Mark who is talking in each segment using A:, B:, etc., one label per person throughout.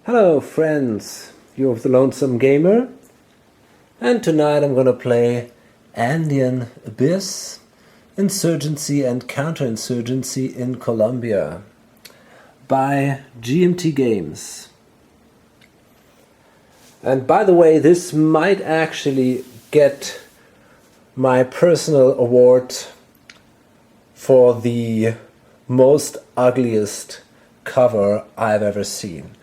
A: Hello friends, you're the Lonesome Gamer, and tonight I'm gonna play Andean Abyss, Insurgency and Counterinsurgency in Colombia by GMT Games. And by the way, this might actually get my personal award for the most ugliest cover I've ever seen.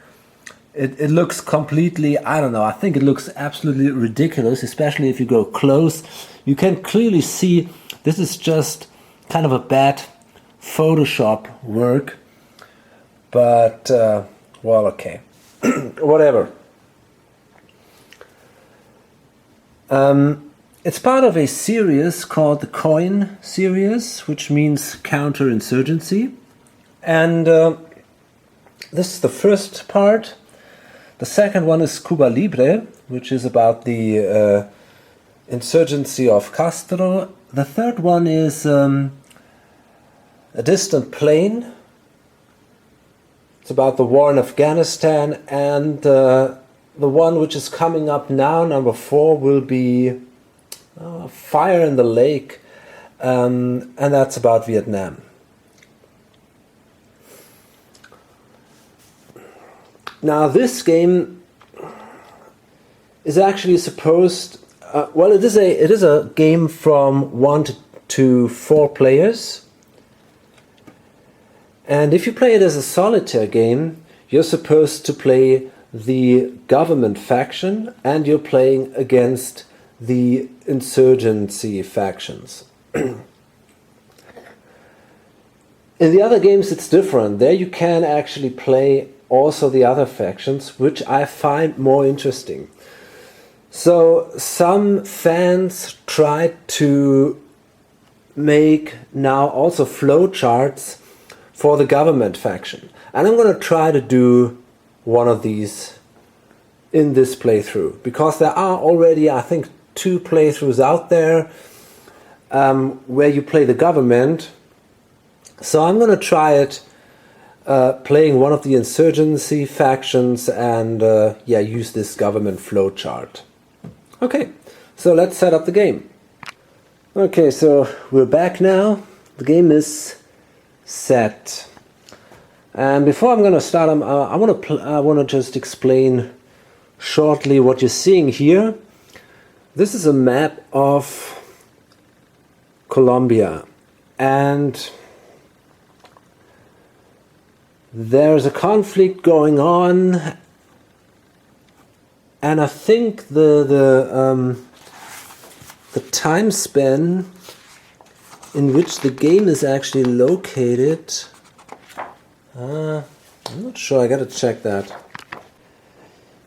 A: It looks completely, I don't know, I think it looks absolutely ridiculous, especially if you go close. You can clearly see this is just kind of a bad Photoshop work, but, well, okay, whatever. It's part of a series called the Coin series, which means counterinsurgency, and this is the first part. The second one is Cuba Libre, which is about the insurgency of Castro. The third one is A Distant Plain. It's about the war in Afghanistan. And the one which is coming up now, number 4, will be Fire in the Lake. And that's about Vietnam. Now this game is actually supposed, well, it is a game from 1 to 4 players, and if you play it as a solitaire game, you're supposed to play the government faction and you're playing against the insurgency factions. In the other games it's different. There you can actually play also the other factions, which I find more interesting. So some fans tried to make now also flowcharts for the government faction, and I'm going to try to do one of these in this playthrough, because there are already, I think, 2 playthroughs out there where you play the government. So I'm going to try it playing one of the insurgency factions and use this government flowchart. Okay, so let's set up the game. Okay, so we're back now. The game is set. And before I'm going to start, I want to just explain shortly what you're seeing here. This is a map of Colombia, and there's a conflict going on, and I think the time span in which the game is actually located, I'm not sure, I gotta check that.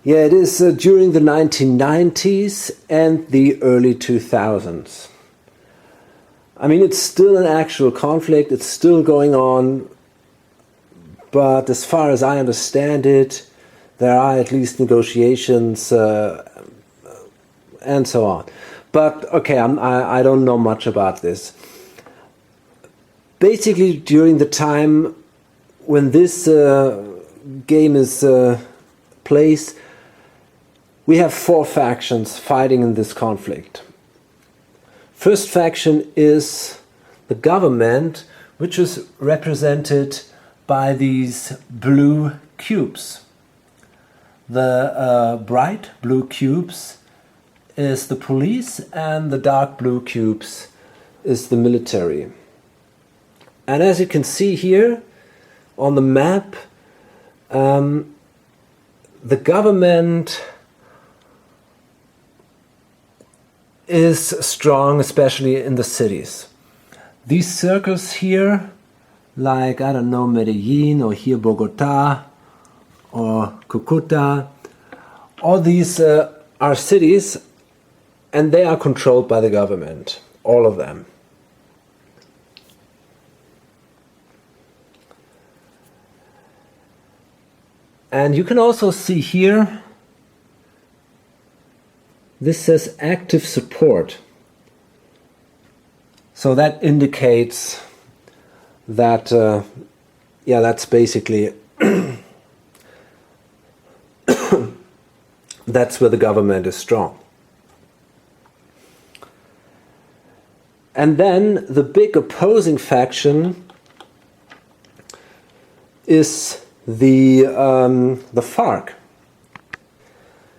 A: Yeah, it is during the 1990s and the early 2000s. I mean, it's still an actual conflict, it's still going on. But as far as I understand it, there are at least negotiations and so on. But okay, I don't know much about this. Basically, during the time when this game is placed, we have 4 factions fighting in this conflict. First faction is the government, which is represented by these blue cubes. The bright blue cubes is the police, and the dark blue cubes is the military. And as you can see here on the map, the government is strong, especially in the cities. These circles here, like, I don't know, Medellin, or here Bogota, or Cucuta. All these are cities, and they are controlled by the government, all of them. And you can also see here, this says active support. So that indicates that, that's basically that's where the government is strong. And then the big opposing faction is the Farc.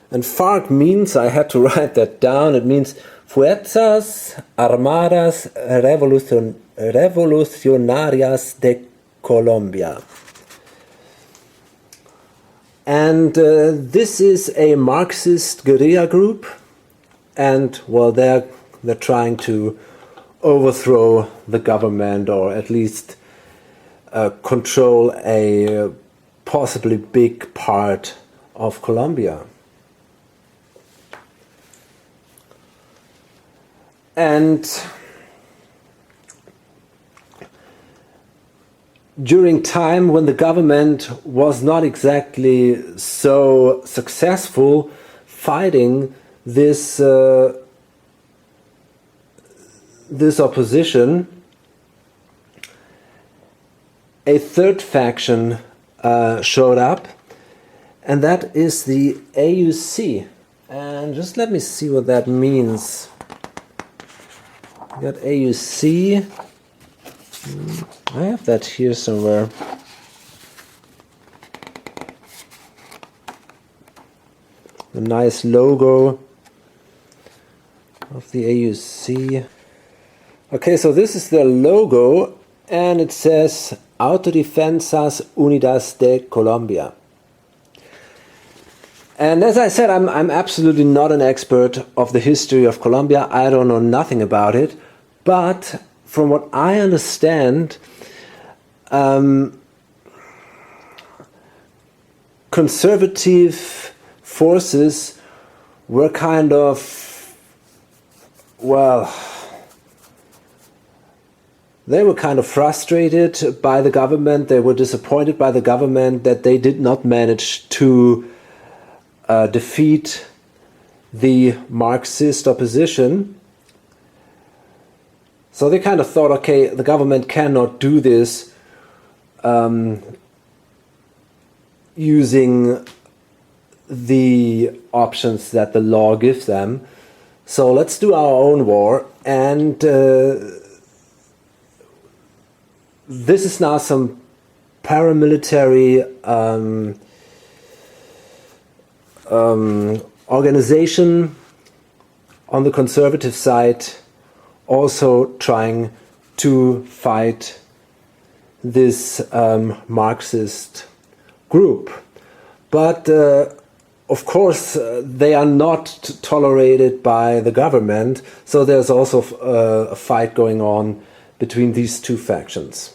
A: And Farc means, I had to write that down, it means Fuerzas Armadas Revolucionarias de Colombia. And this is a Marxist guerrilla group, and well, they're trying to overthrow the government, or at least control a possibly big part of Colombia. And during time when the government was not exactly so successful fighting this this opposition, a third faction showed up, and that is the AUC. And just let me see what that means. We got AUC. I have that here somewhere. The nice logo of the AUC. Okay, so this is their logo, and it says Autodefensas Unidas de Colombia. And as I said, I'm absolutely not an expert of the history of Colombia. I don't know nothing about it. But from what I understand, conservative forces were kind of, well, they were kind of frustrated by the government. They were disappointed by the government that they did not manage to defeat the Marxist opposition. So they kind of thought, okay, the government cannot do this using the options that the law gives them. So let's do our own war. And this is now some paramilitary organization on the conservative side, also trying to fight this Marxist group. But of course they are not tolerated by the government, so there's also a fight going on between these two factions.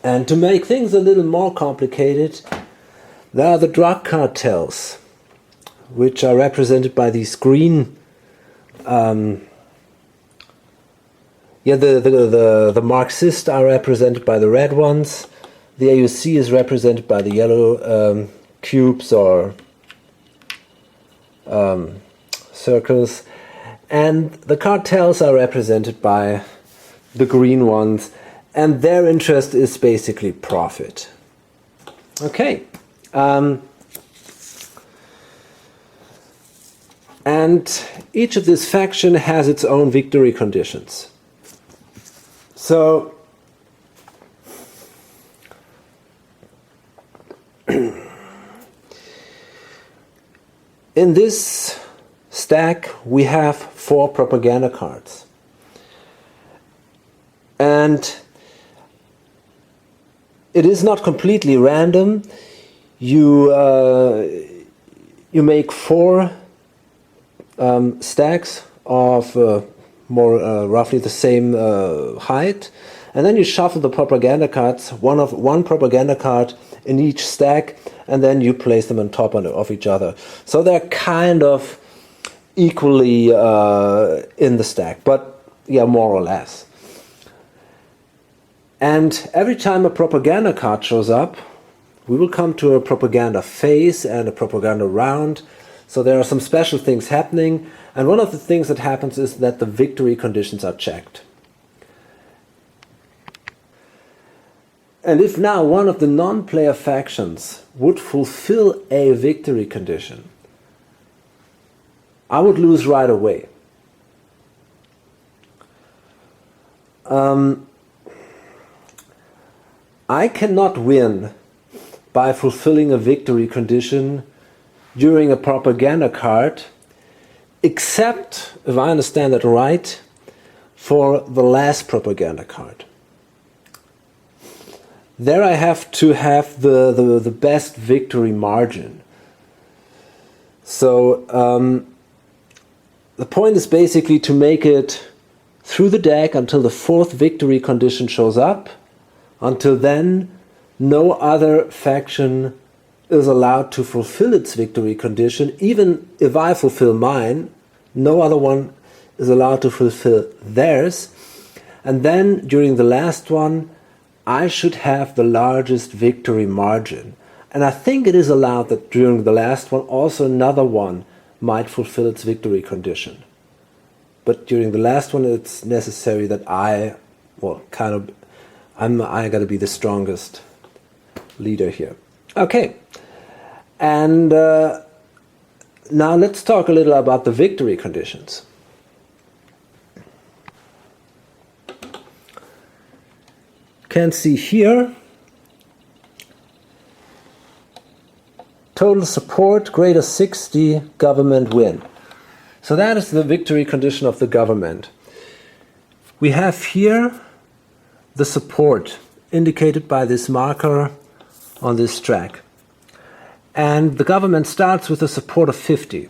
A: And to make things a little more complicated, there are the drug cartels, which are represented by these green the Marxists are represented by the red ones. The AUC is represented by the yellow cubes or circles. And the cartels are represented by the green ones. And their interest is basically profit. Okay. And each of this faction has its own victory conditions. So in this stack we have 4 propaganda cards. And it is not completely random. You make 4 stacks of more roughly the same height, and then you shuffle the propaganda cards, one propaganda card in each stack, and then you place them on top of each other. So they're kind of equally in the stack, but yeah, more or less. And every time a propaganda card shows up, we will come to a propaganda phase and a propaganda round. So there are some special things happening, and one of the things that happens is that the victory conditions are checked. And if now one of the non-player factions would fulfill a victory condition, I would lose right away. I cannot win by fulfilling a victory condition during a propaganda card, except, if I understand it right, for the last propaganda card. There I have to have the best victory margin. So the point is basically to make it through the deck until the fourth victory condition shows up. Until then, no other faction is allowed to fulfill its victory condition. Even if I fulfill mine, no other one is allowed to fulfill theirs. And then during the last one, I should have the largest victory margin. And I think it is allowed that during the last one also another one might fulfill its victory condition. But during the last one it's necessary that I gotta be the strongest leader here. Okay. And now let's talk a little about the victory conditions. Can see here total support greater 60, government win. So that is the victory condition of the government. We have here the support indicated by this marker on this track. And the government starts with a support of 50.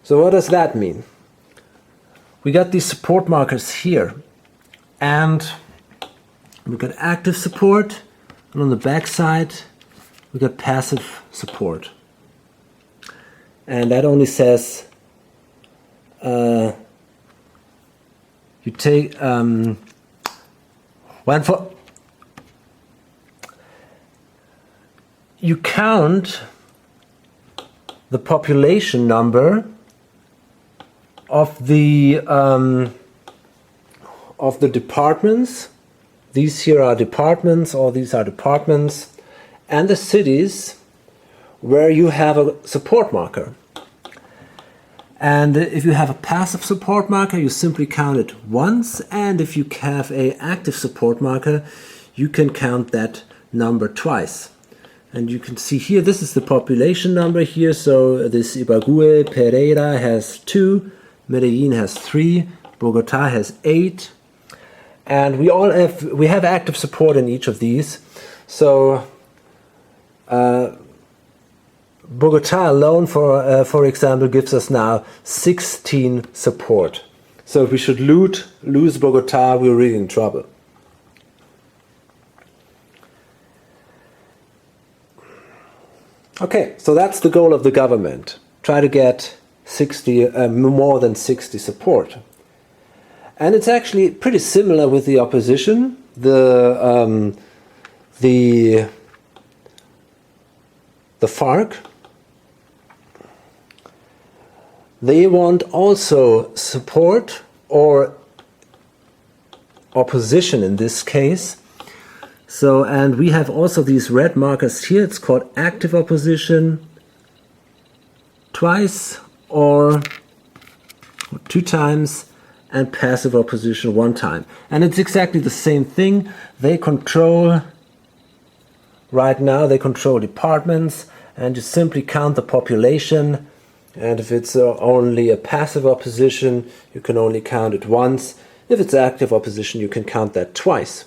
A: So what does that mean? We got these support markers here. And we got active support, and on the back side we got passive support. And that only says you take you count the population number of the departments. These here are departments, or these are departments, and the cities where you have a support marker. And if you have a passive support marker, you simply count it once, and if you have an active support marker, you can count that number twice. And you can see here, this is the population number here, so this Ibagué, Pereira has 2, Medellin has 3, Bogotá has 8, and we have active support in each of these. So Bogotá alone, for example, gives us now 16 support. So if we should lose Bogotá, we're really in trouble. Okay, so that's the goal of the government. Try to get 60, more than 60 support. And it's actually pretty similar with the opposition. The Farc, they want also support, or opposition in this case. So, and we have also these red markers here. It's called active opposition twice or 2 times, and passive opposition 1 time. And it's exactly the same thing. They control, right now they control departments, and you simply count the population. And if it's only a passive opposition, you can only count it once. If it's active opposition, you can count that twice.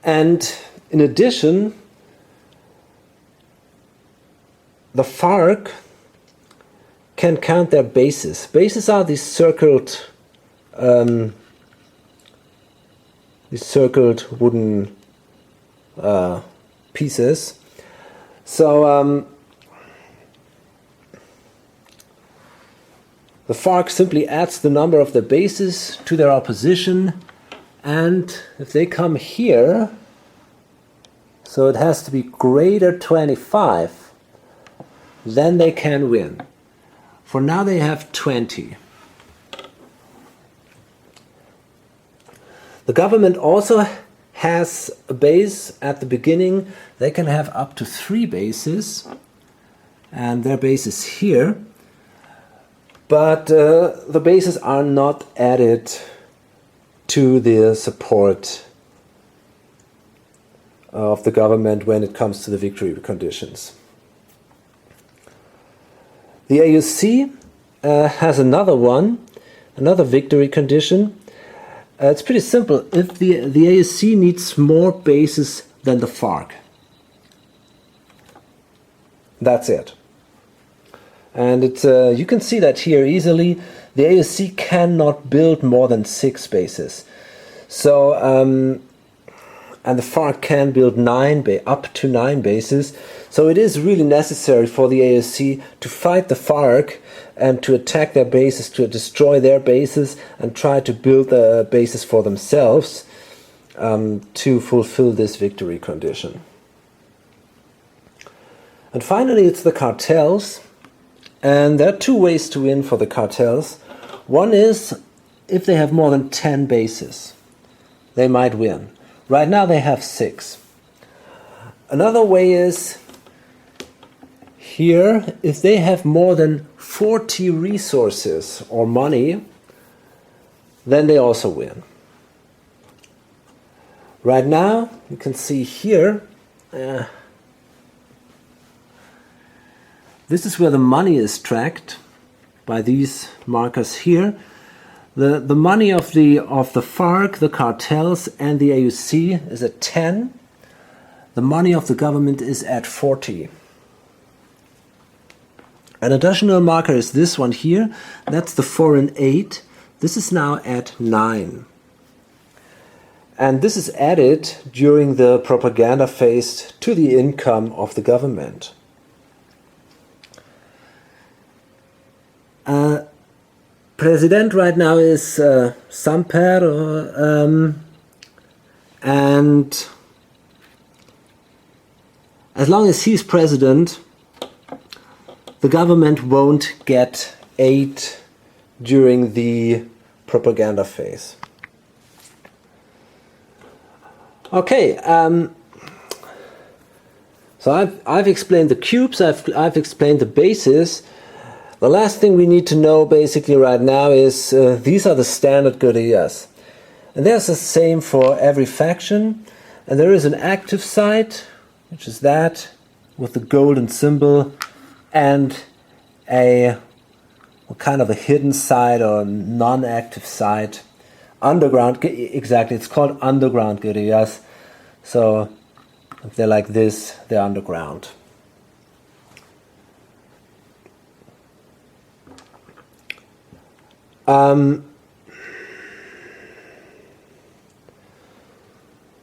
A: And in addition, the Farc can count their bases. Bases are these circled wooden pieces. So the Farc simply adds the number of their bases to their opposition, and if they come here, so it has to be greater 25, then they can win. For now they have 20. The government also has a base at the beginning. They can have up to 3 bases, and their base is here. But the bases are not added to the support of the government when it comes to the victory conditions. The AUC has another victory condition. It's pretty simple. If the AUC needs more bases than the Farc, that's it. And it's you can see that here easily. The AUC cannot build more than 6 bases. So and the Farc can build up to 9 bases. So it is really necessary for the AUC to fight the Farc and to attack their bases, to destroy their bases, and try to build the bases for themselves to fulfill this victory condition. And finally, it's the cartels. And there are 2 ways to win for the cartels. One is if they have more than 10 bases, they might win. Right now they have 6. Another way is here, if they have more than 40 resources or money, then they also win. Right now, you can see here, this is where the money is tracked by these markers here. The money of the Farc, the cartels, and the AUC is at 10. The money of the government is at 40. An additional marker is this one here. That's the foreign aid. This is now at 9. And this is added during the propaganda phase to the income of the government. President right now is Samper, and as long as he's president, the government won't get aid during the propaganda phase. Okay, so I've explained the cubes, I've explained the bases. The last thing we need to know basically right now is these are the standard guerrillas. And there's the same for every faction. And there is an active side, which is that, with the golden symbol, and a kind of a hidden side or non-active side. Underground, exactly, it's called underground guerrillas. So if they're like this, they're underground.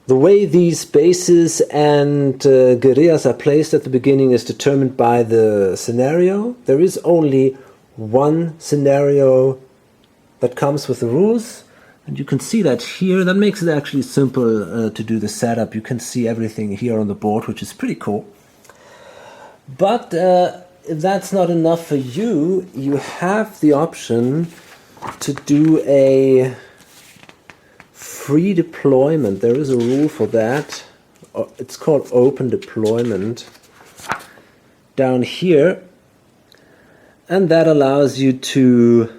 A: The way these bases and guerrillas are placed at the beginning is determined by the scenario. There is only one scenario that comes with the rules, and you can see that here. That makes it actually simple to do the setup. You can see everything here on the board, which is pretty cool. But if that's not enough for you, you have the option to do a free deployment. There is a rule for that. It's called open deployment down here, and that allows you to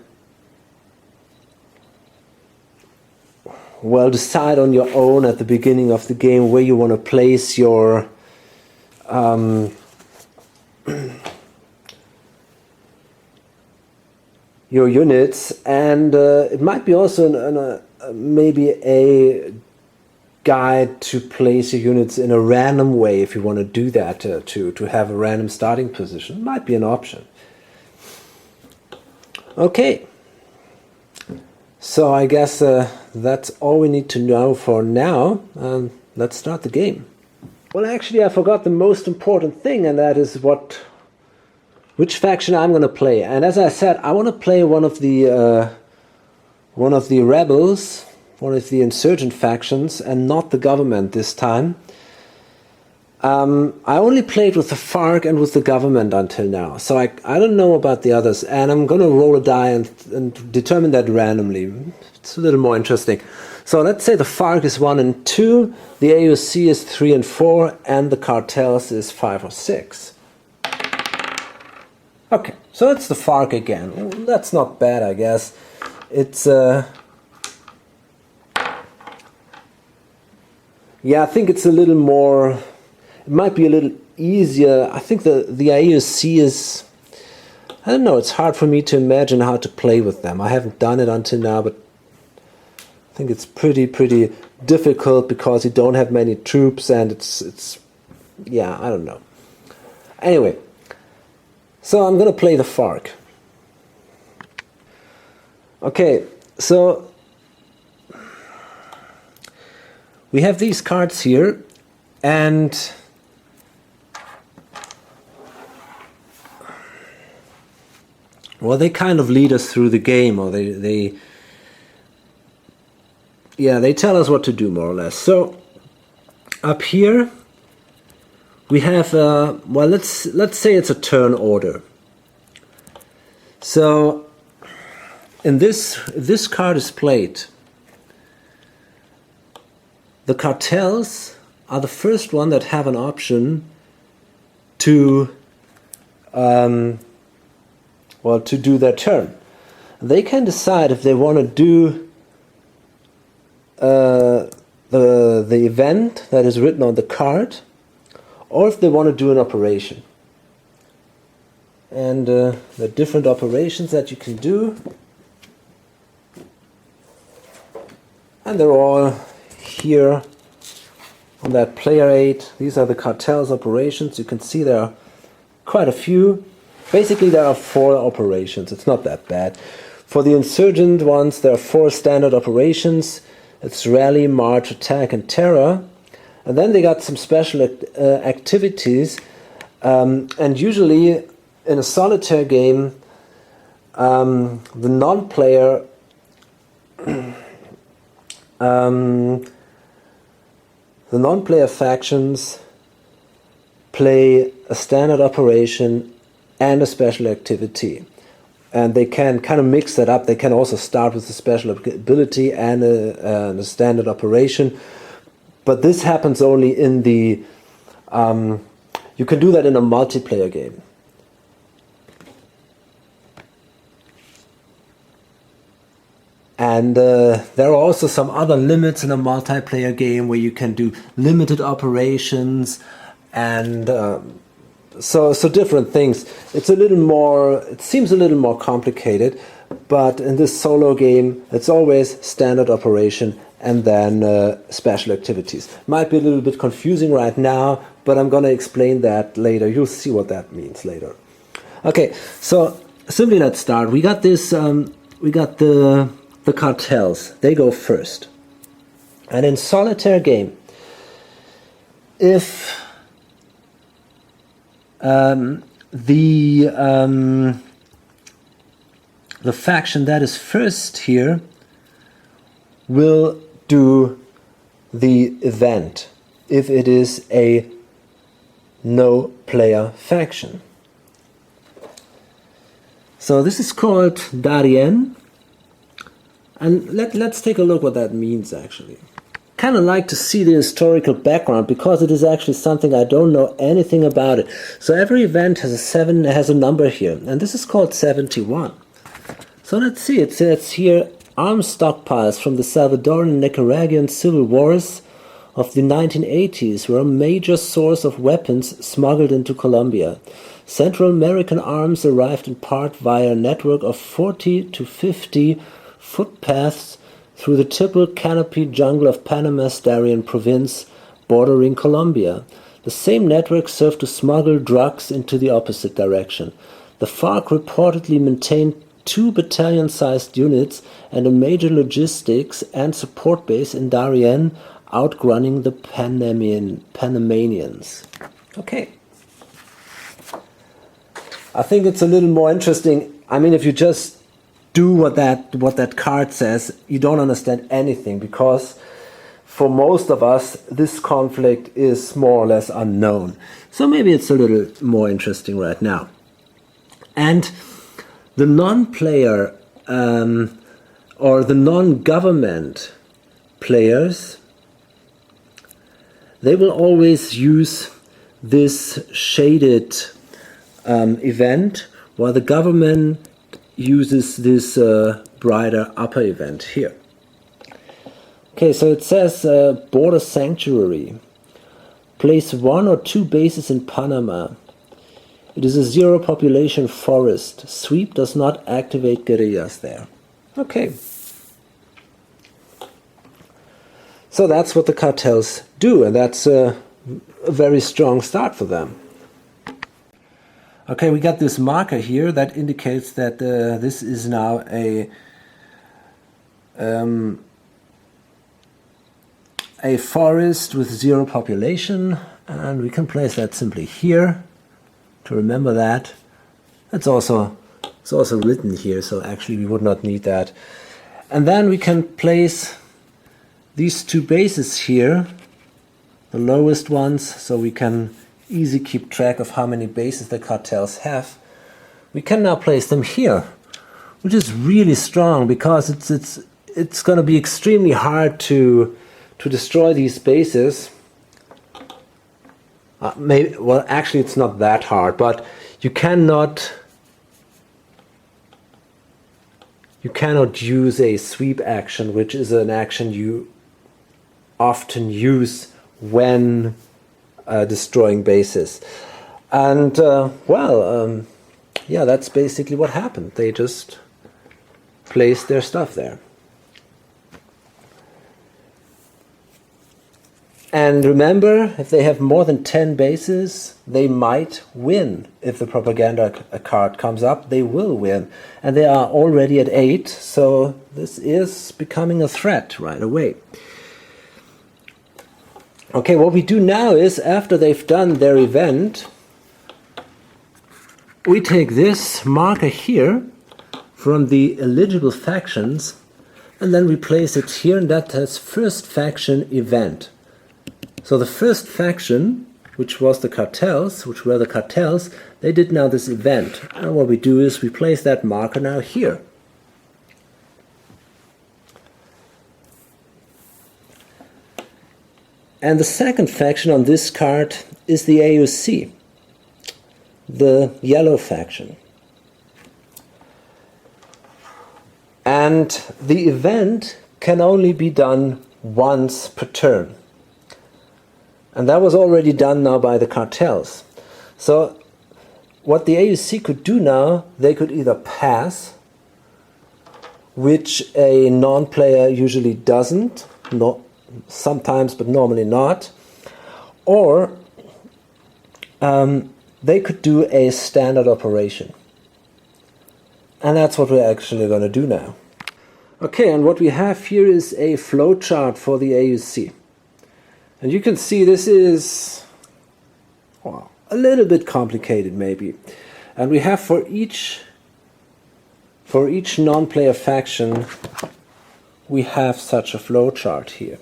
A: decide on your own at the beginning of the game where you want to place your units, and it might be also maybe a guide to place your units in a random way if you want to do that, to have a random starting position. It might be an option. Okay, so I guess that's all we need to know for now. Let's start the game. Well, actually I forgot the most important thing, and that is which faction I'm going to play. And as I said, I want to play one of the rebels, one of the insurgent factions, and not the government this time. I only played with the Farc and with the government until now, so I don't know about the others, and I'm going to roll a die and determine that randomly. It's a little more interesting. So let's say the Farc is 1 and 2, the AOC is 3 and 4, and the Cartels is 5 or 6. Okay, so it's the Farc again. That's not bad, I guess. It's yeah, I think it's a little more, it might be a little easier. I think the AOC is, I don't know, it's hard for me to imagine how to play with them. I haven't done it until now, but I think it's pretty difficult because you don't have many troops, and it's yeah, I don't know. Anyway, so I'm gonna play the Farc. Okay, so we have these cards here, and well, they kind of lead us through the game, or they tell us what to do, more or less. So up here we have well, let's say it's a turn order. So in this card is played, the Cartels are the first one that have an option to well, to do their turn. They can decide if they want to do the event that is written on the card, or if they want to do an operation. And the different operations that you can do, and they're all here on that player aid. These are the Cartel's operations. You can see there are quite a few. Basically there are 4 operations. It's not that bad. For the insurgent ones there are 4 standard operations. It's rally, march, attack, and terror. And then they got some special activities, and usually in a solitaire game the non-player the non-player factions play a standard operation and a special activity, and they can kind of mix that up. They can also start with a special ability and a standard operation, but this happens only in the you can do that in a multiplayer game. And there are also some other limits in a multiplayer game where you can do limited operations and so different things. It's a little more, it seems a little more complicated, but in this solo game it's always standard operation and then special activities. Might be a little bit confusing right now, but I'm gonna explain that later. You'll see what that means later. Okay, so simply let's start. We got this, we got the Cartels. They go first. And in solitaire game, if the faction that is first here will do the event if it is a no player faction. So this is called Darien, and let's take a look what that means actually. Kind of like to see the historical background because it is actually something I don't know anything about it. So every event has a number here, and this is called 71. So let's see, it says here arms stockpiles from the Salvadoran and Nicaraguan civil wars of the 1980s were a major source of weapons smuggled into Colombia. Central American arms arrived in part via a network of 40 to 50 footpaths through the triple canopied jungle of Panama's Darien province bordering Colombia. The same network served to smuggle drugs into the opposite direction. The Farc reportedly maintained 2 battalion-sized units and a major logistics and support base in Darien, outgunning the Panamanians. Okay. I think it's a little more interesting. I mean, if you just do what that card says, you don't understand anything, because for most of us this conflict is more or less unknown. So maybe it's a little more interesting right now. And the non-player or the non-government players, they will always use this shaded event, while the government uses this brighter upper event here. Okay, so it says border sanctuary. Place 1 or 2 bases in Panama. It is a zero population forest. Sweep does not activate guerrillas there. Okay. So that's what the cartels do, and that's a very strong start for them. Okay, we got this marker here that indicates that this is now a forest with zero population, and we can place that simply here to remember that. It's also written here, so actually we would not need that. And then we can place these 2 bases here, the lowest ones, so we can easily keep track of how many bases the cartels have. We can now place them here, which is really strong because it's going to be extremely hard to destroy these bases. Well, actually it's not that hard, but you cannot use a sweep action, which is an action you often use when destroying bases. And yeah, that's basically what happened. They just placed their stuff there. And remember, if they have more than 10 bases, they might win. If the propaganda card comes up, they will win. And they are already at 8, so this is becoming a threat right away. Okay, what we do now is, after they've done their event, we take this marker here from the eligible factions, and then we place it here, and that has first faction event. So the first faction, which were the cartels, they did now this event. And what we do is we place that marker now here. And the second faction on this card is the AUC, the yellow faction. And the event can only be done once per turn. And that was already done now by the cartels. So what the AUC could do now, they could either pass, which a non-player usually doesn't, sometimes but normally not, or they could do a standard operation. And that's what we're actually going to do now. Okay, and what we have here is a flowchart for the AUC. And you can see this is, well, a little bit complicated maybe. And we have for each non-player faction, we have such a flowchart here.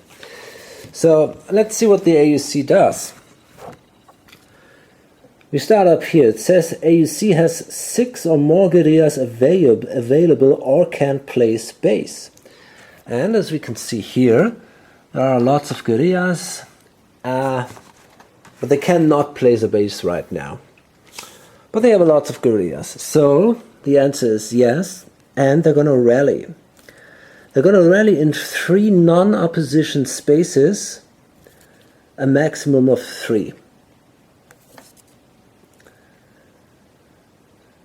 A: So let's see what the AUC does. We start up here. It says AUC has 6 or more guerrillas available or can place base. And as we can see here, there are lots of guerrillas, but they cannot place a base right now. But they have lots of guerrillas. So the answer is yes, and they're going to rally. They're going to rally in 3 non-opposition spaces, a maximum of 3.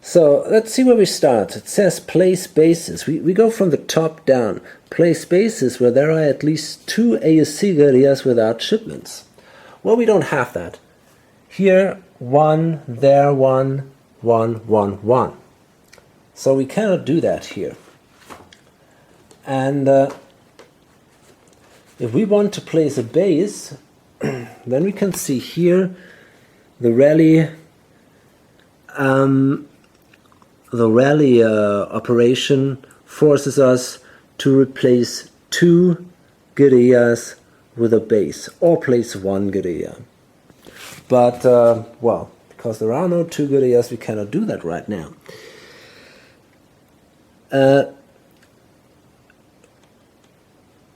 A: So let's see where we start. It says place bases. We go from the top down. Place bases where there are at least 2 AUC guerrillas without shipments. Well, we don't have that. Here, 1, there, 1, 1, 1, 1. So we cannot do that here. And if we want to place a base, then we can see here the rally operation forces us to replace 2 guerrillas with a base, or place 1 guerrilla. But, well, because there are no 2 guerrillas, we cannot do that right now.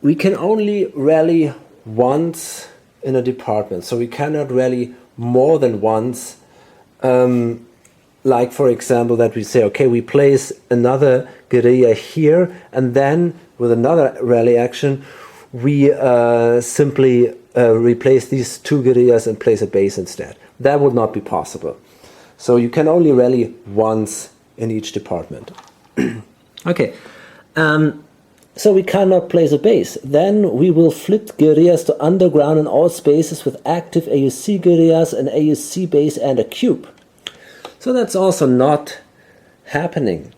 A: we can only rally once in a department, so we cannot rally more than once. Like for example that we say, okay, we place another guerrilla here, and then with another rally action we simply replace these two guerrillas and place a base instead. That would not be possible. So you can only rally once in each department. Okay, so we cannot place a base. Then we will flip guerrillas to underground in all spaces with active AUC guerrillas, an AUC base and a cube. So that's also not happening.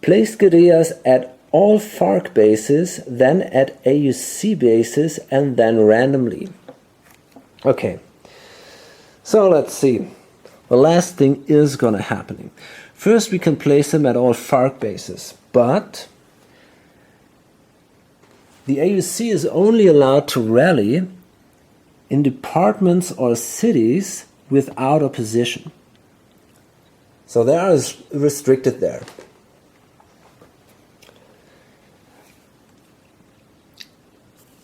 A: Place guerrillas at all Farc bases, then at AUC bases, and then randomly. Okay, so let's see. The last thing is going to happen. First we can place them at all Farc bases, but the AUC is only allowed to rally in departments or cities without opposition. So they are restricted there.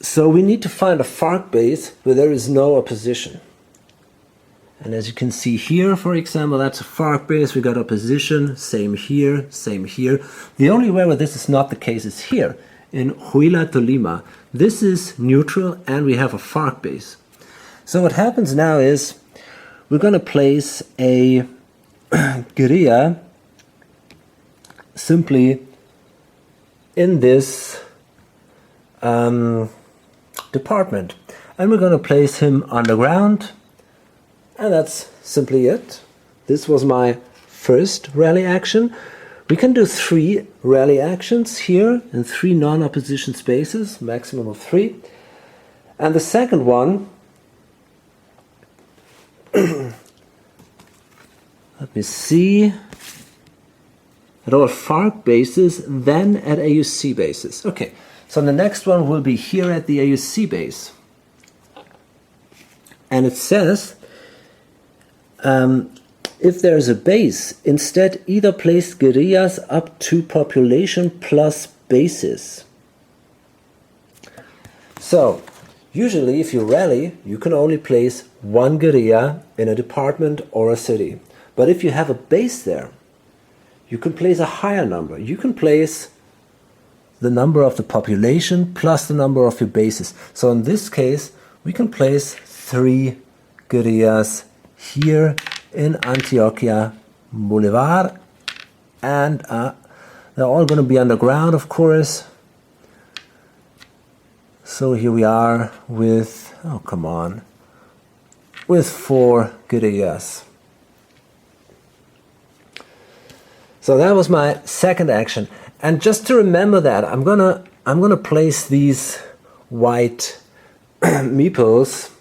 A: So we need to find a Farc base where there is no opposition. And as you can see here, for example, that's a Farc base. We got opposition, same here, same here. The only way where this is not the case is here, in Huila Tolima. This is neutral and we have a Farc base. So what happens now is we're going to place a guerrilla simply in this department, and we're going to place him underground, and that's simply it. This was my first rally action. We can do 3 rally actions here in 3 non-opposition spaces, maximum of 3. And the second one, let me see, at all Farc bases, then at AUC bases. Okay, so the next one will be here at the AUC base. And it says, if there is a base, instead either place guerrillas up to population plus bases. So, usually if you rally, you can only place 1 guerrilla in a department or a city. But if you have a base there, you can place a higher number. You can place the number of the population plus the number of your bases. So in this case, we can place 3 guerrillas here in Antioquia Boulevard, and they're all going to be underground, of course. So here we are with, oh come on, with 4 guerrillas. So that was my second action, and just to remember that, I'm gonna place these white meeples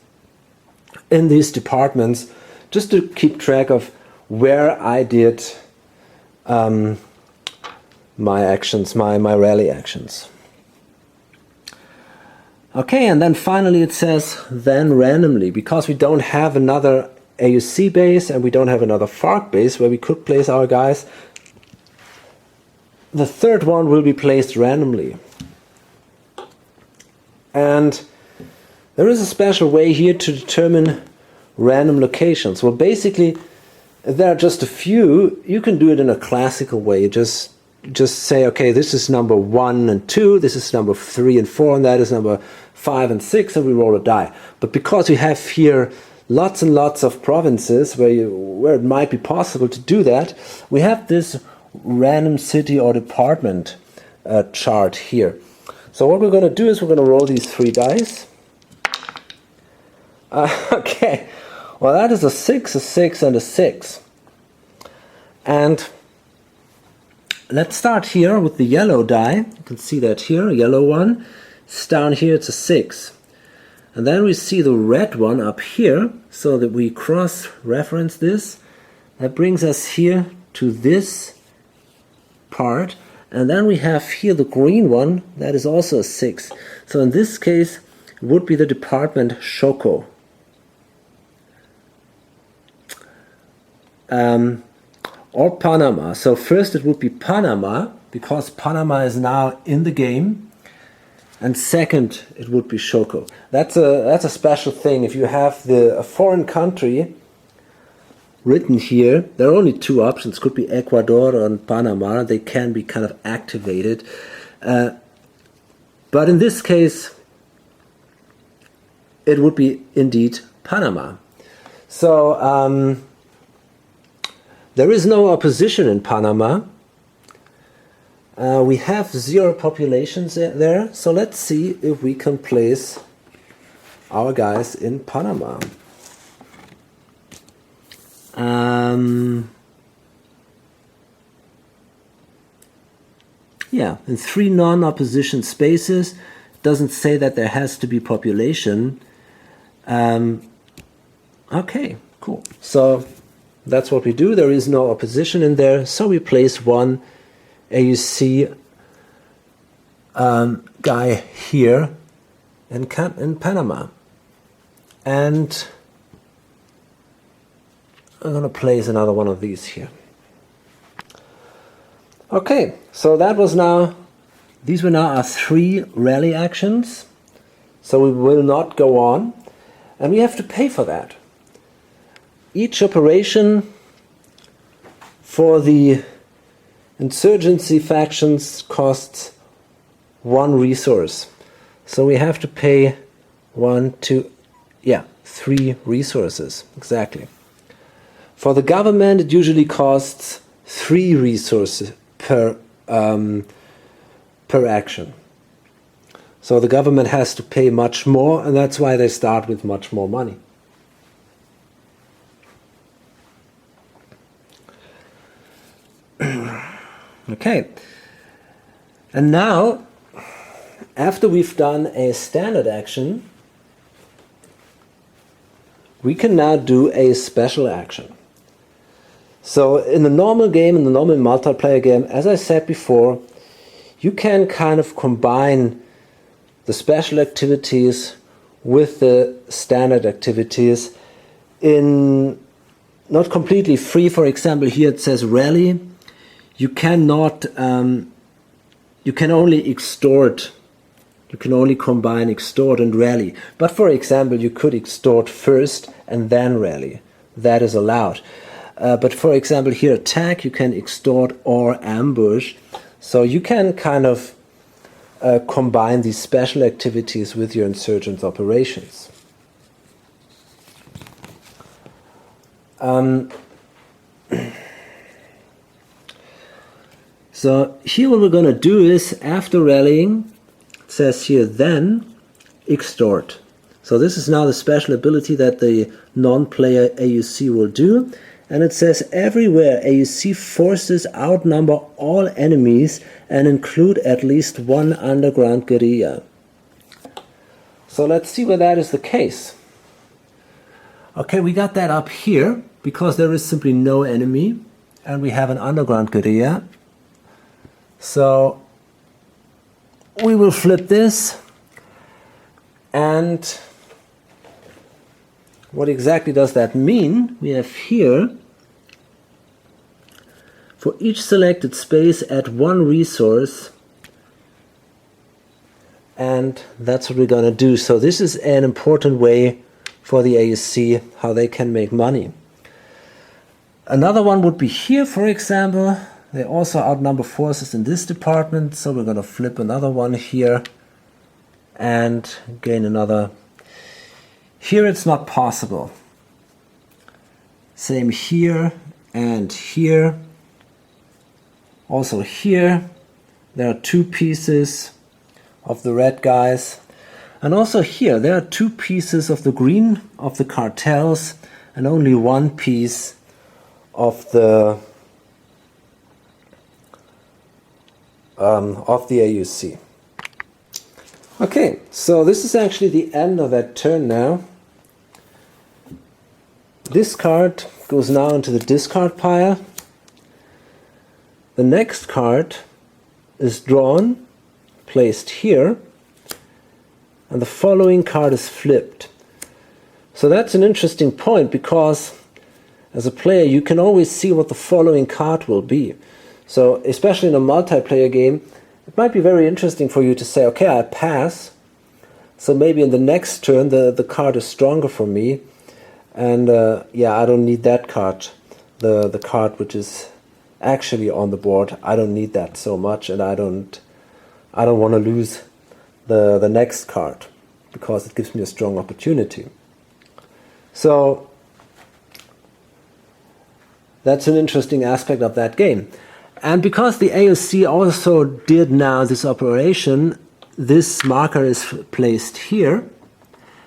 A: in these departments just to keep track of where I did my actions, my rally actions. Okay, and then finally it says then randomly, because we don't have another AUC base and we don't have another Farc base where we could place our guys. The third one will be placed randomly. And there is a special way here to determine random locations. Well, basically, there are just a few. You can do it in a classical way. Just say, okay, this is number 1 and 2, this is number 3 and 4, and that is number 5 and 6, and we roll a die. But because we have here lots and lots of provinces where it might be possible to do that, we have this random city or department chart here. So what we're going to do is we're going to roll these 3 dice. Okay, well that is a 6, a 6, and a 6. And let's start here with the yellow die. You can see that here, a yellow one. It's down here, it's a 6. And then we see the red one up here, so that we cross-reference this. That brings us here to this part, and then we have here the green one, that is also a 6. So in this case it would be the department Choco. Or Panama. So first it would be Panama, because Panama is now in the game, and second it would be Shoko. That's a special thing. If you have a foreign country written here, there are only two options. Could be Ecuador or Panama. They can be kind of activated. But in this case, it would be indeed Panama. So there is no opposition in Panama. We have 0 populations there. So let's see if we can place our guys in Panama. Yeah, in 3 non-opposition spaces. Doesn't say that there has to be population. Okay, cool. So that's what we do. There is no opposition in there, so we place one AUC guy here in Panama. And I'm going to place another one of these here. Okay, so these were now our 3 rally actions. So we will not go on, and we have to pay for that. Each operation for the insurgency factions costs 1 resource. So we have to pay 3 resources, exactly. For the government, it usually costs 3 resources per action. So the government has to pay much more, and that's why they start with much more money. Okay, and now, after we've done a standard action, we can now do a special action. So in the normal game, in the normal multiplayer game, as I said before, you can kind of combine the special activities with the standard activities in not completely free. For example, here it says rally. You cannot, you can only extort, you can only combine extort and rally. But for example, you could extort first and then rally. That is allowed. But for example, here attack, you can extort or ambush. So you can kind of combine these special activities with your insurgent operations. So here what we're going to do is, after rallying, it says here then extort. So this is now the special ability that the non-player AUC will do. And it says everywhere AUC forces outnumber all enemies and include at least 1 underground guerrilla. So let's see where that is the case. Okay, we got that up here because there is simply no enemy and we have an underground guerrilla. So we will flip this, and what exactly does that mean? We have here, for each selected space add 1 resource, and that's what we're going to do. So this is an important way for the AUC, how they can make money. Another one would be here, for example. They also outnumber forces in this department, so we're going to flip another one here and gain another. Here it's not possible. Same here and here. Also here there are 2 pieces of the red guys, and also here there are 2 pieces of the green of the cartels and only 1 piece of the AUC. Okay, so this is actually the end of that turn now. This card goes now into the discard pile. The next card is drawn, placed here, and the following card is flipped. So that's an interesting point, because as a player you can always see what the following card will be. So especially in a multiplayer game, it might be very interesting for you to say, okay, I pass, so maybe in the next turn the card is stronger for me, and yeah, I don't need that card, the card which is actually on the board. I don't need that so much, and I don't want to lose the next card because it gives me a strong opportunity. So that's an interesting aspect of that game. And because the AOC also did now this operation, this marker is placed here,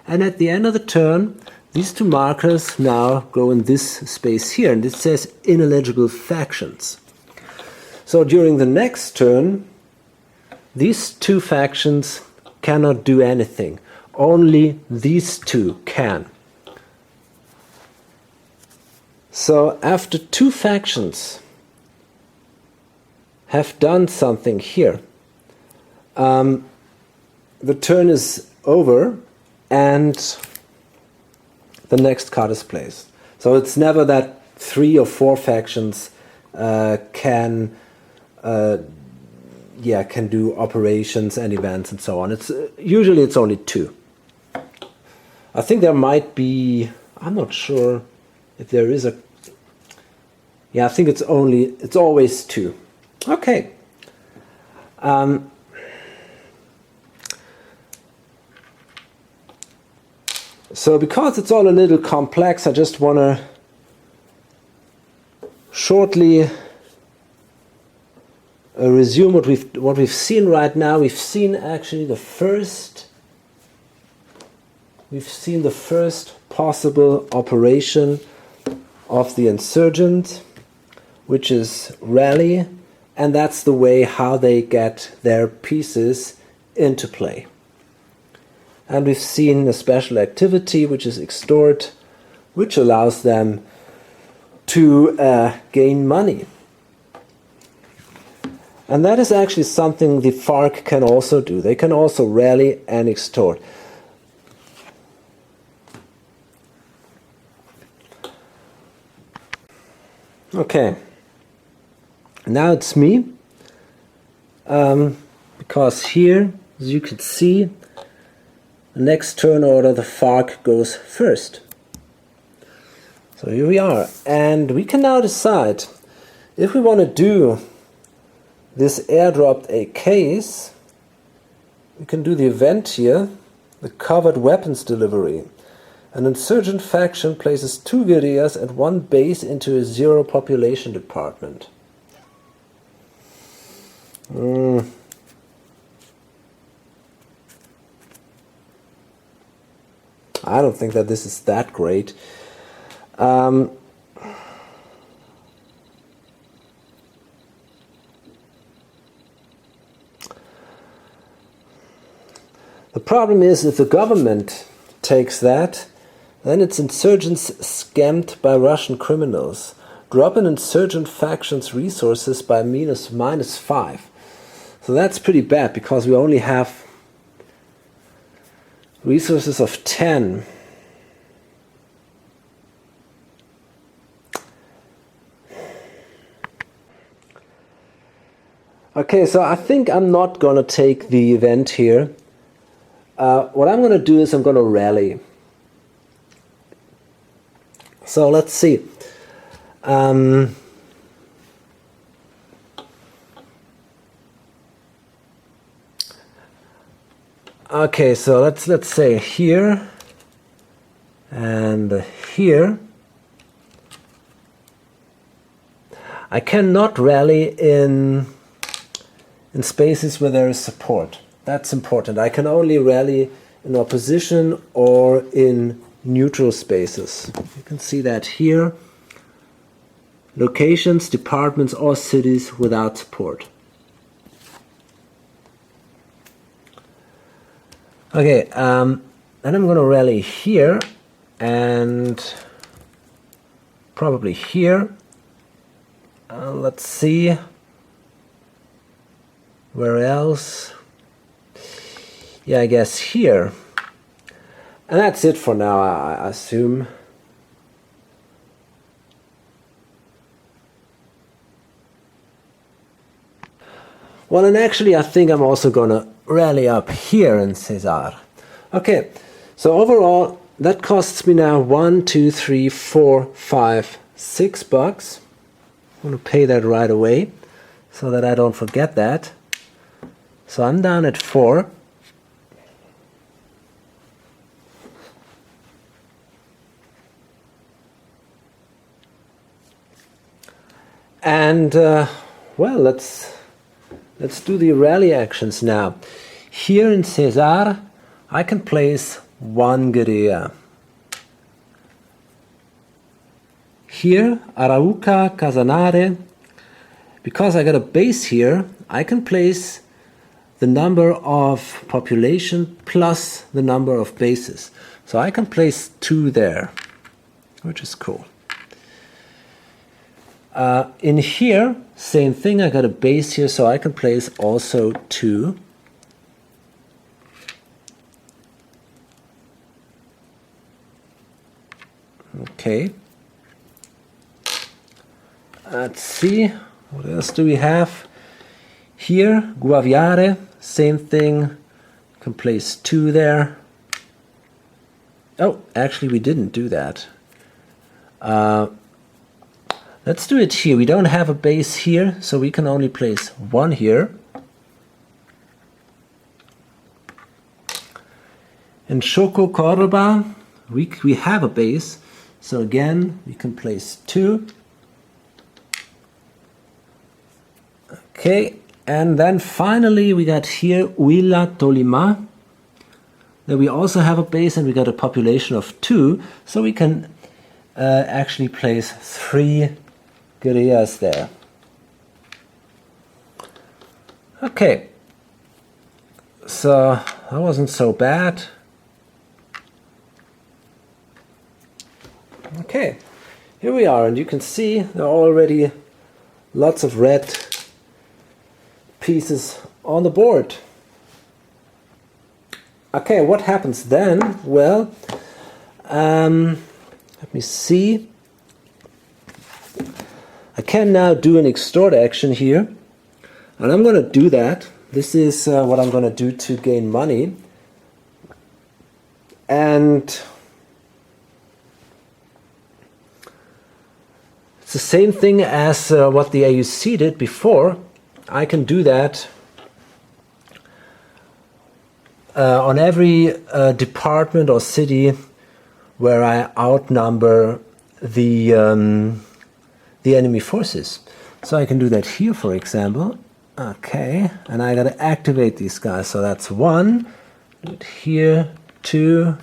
A: and at the end of the turn these two markers now go in this space here, and it says ineligible factions. So during the next turn these two factions cannot do anything. Only these two can. So after two factions have done something here, the turn is over and the next card is placed. So it's never that 3 or 4 factions can do operations and events and so on. It's usually it's only 2. I think there might be, I'm not sure if there is a, yeah, I think it's always 2. Okay. So because it's all a little complex, I just want to shortly resume what we've seen right now. We've seen actually the first possible operation of the insurgent, which is rally, and that's the way how they get their pieces into play. And we've seen a special activity, which is extort, which allows them to gain money. And that is actually something the Farc can also do. They can also rally and extort. Okay, now it's me, because here, as you can see, the next turn order the Farc goes first. So here we are, and we can now decide if we want to do this airdropped a case. We can do the event here, the covered weapons delivery. An insurgent faction places 2 guerrillas and 1 base into a 0 population department. I don't think that this is that great. The problem is if the government takes that, then it's insurgents scammed by Russian criminals. Drop an insurgent faction's resources by -5. So that's pretty bad because we only have resources of 10. Okay, so I think I'm not going to take the event here. What I'm going to do is I'm going to rally. So let's see. Okay, so let's say here and here. I cannot rally in spaces where there is support. That's important. I can only rally in opposition or in neutral spaces. You can see that here. Locations, departments, or cities without support. Okay, then I'm going to rally here and probably here. Let's see. Where else? Yeah, I guess here. And that's it for now, I assume. Well, and actually I think I'm also gonna rally up here in Cesar. Okay, so overall that costs me now 1, 2, 3, 4, 5, $6. I'm gonna pay that right away so that I don't forget that. So I'm down at 4. And well, let's do the rally actions now. Here in Cesar, I can place 1 guerrilla. Here, Arauca, Casanare, because I got a base here, I can place the number of population plus the number of bases. So I can place 2 there, which is cool. In here, same thing, I got a base here, so I can place also 2. Okay. Let's see, what else do we have? Here, Guaviare, same thing, can place 2 there. Oh, actually we didn't do that. Let's do it here. We don't have a base here, so we can only place 1 here. In Choco Cordoba, we have a base, so again we can place 2. Okay, and then finally we got here Huila Tolima. There we also have a base and we got a population of 2, so we can actually place 3 guerrillas there. Okay, so that wasn't so bad. Okay, here we are, and you can see there are already lots of red pieces on the board. Okay, what happens then? Well, let me see. I can now do an extort action here, and I'm going to do that. This is what I'm going to do to gain money. And it's the same thing as what the AUC did before. I can do that on every department or city where I outnumber the enemy forces. So I can do that here, for example. Okay, and I gotta activate these guys. So that's 1. Do it here, 2,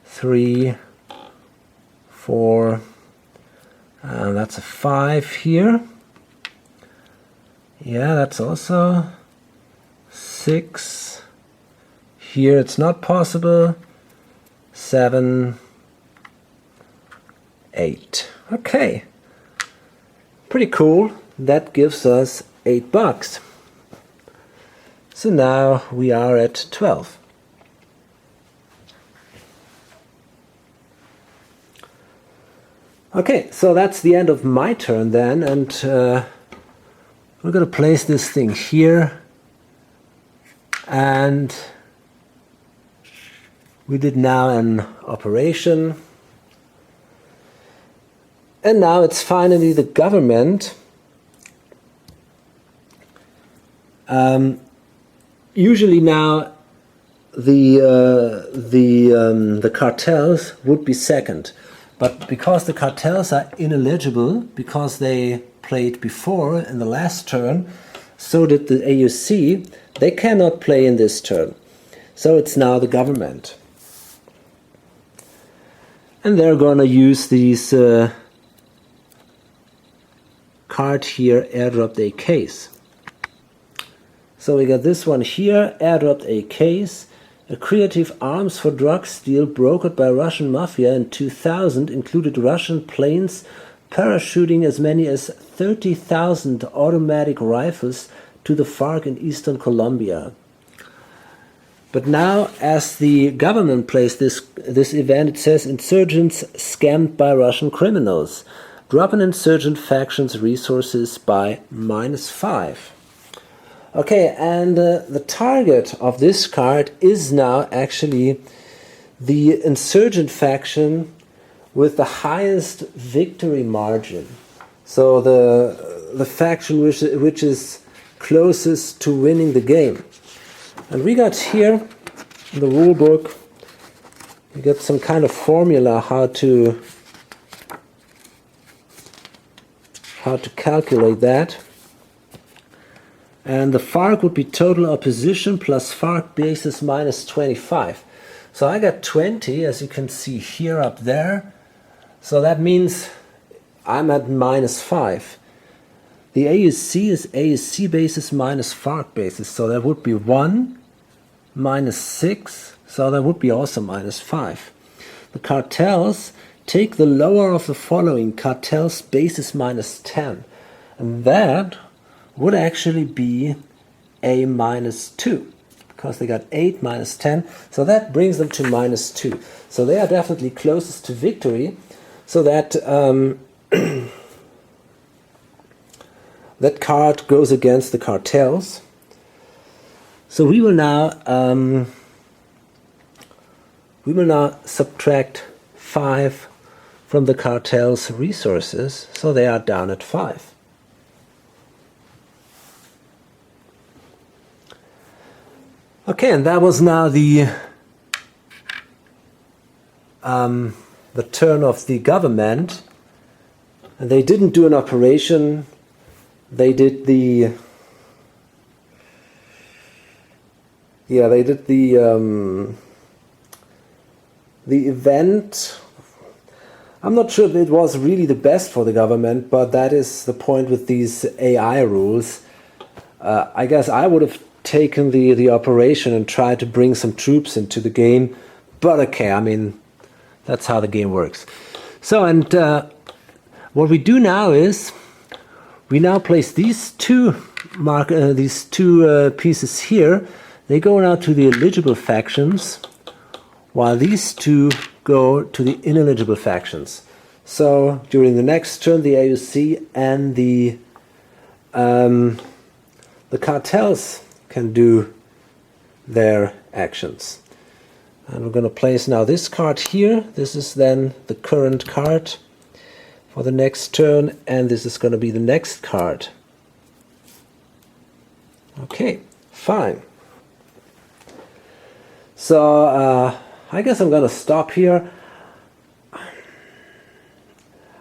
A: 3, 4. That's a 5 here. Yeah, that's also 6. Here it's not possible. 7, 8. Okay. Pretty cool. That gives us $8. So now we are at 12. Okay, so that's the end of my turn then, and we're going to place this thing here, and we did now an operation. And now it's finally the government. Usually now the cartels would be second, but because the cartels are ineligible because they played before in the last turn, so did the AUC. They cannot play in this turn, so it's now the government, and they're gonna use these. Card here, airdropped AKs. So we got this one here, airdropped AKs, a creative arms for drugs deal brokered by Russian mafia in 2000 included Russian planes parachuting as many as 30,000 automatic rifles to the Farc in eastern Colombia. But now, as the government plays this event, it says insurgents scammed by Russian criminals. Drop an insurgent faction's resources by -5. Okay, and the target of this card is now actually the insurgent faction with the highest victory margin. So the faction which is closest to winning the game. And we got here in the rule book, we got some kind of formula how to calculate that. And the Farc would be total opposition plus Farc basis minus 25. So I got 20, as you can see here up there. So that means I'm at minus 5. The AUC is AUC basis minus Farc basis. So that would be 1 minus 6. So that would be also minus 5. The cartels take the lower of the following: cartels basis minus 10. And that would actually be a minus 2, because they got 8 minus 10, so that brings them to minus 2. So they are definitely closest to victory, so that that card goes against the cartels. So we will now subtract 5 from the cartel's resources, so they are down at 5. Okay, and that was now the turn of the government, and they didn't do an operation. They did the event. I'm not sure if it was really the best for the government, but that is the point with these AI rules. I guess I would have taken the operation and tried to bring some troops into the game, but okay, I mean, that's how the game works. So, and what we do now is we now place these two pieces here. They go now to the eligible factions, while these two go to the ineligible factions. So during the next turn, the AUC and the cartels can do their actions. And we're going to place now this card here. This is then the current card for the next turn, and this is going to be the next card. Okay, fine. So I guess I'm going to stop here.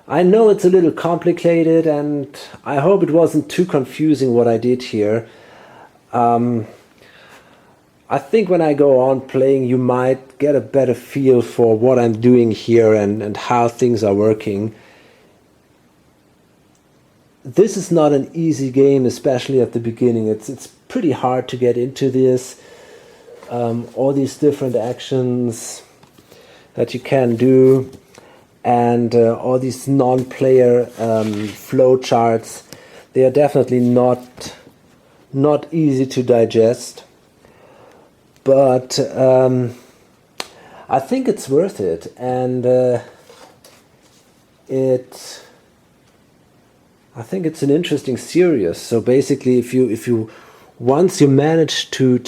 A: I know it's a little complicated, and I hope it wasn't too confusing what I did here. I think when I go on playing, you might get a better feel for what I'm doing here and how things are working. This is not an easy game, especially at the beginning. It's pretty hard to get into this. All these different actions that you can do, and all these non-player flow charts, they are definitely not easy to digest, but I think it's worth it, and I think it's an interesting series. So basically, if you once you manage to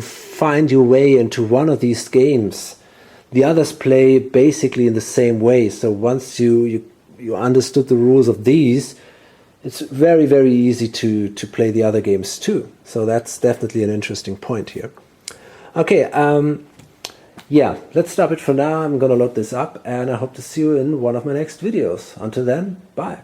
A: find your way into one of these games, the others play basically in the same way. So once you understood the rules of these, it's very, very easy to play the other games too. So that's definitely an interesting point here. Okay, yeah, let's stop it for now. I'm gonna load this up, and I hope to see you in one of my next videos. Until then, bye.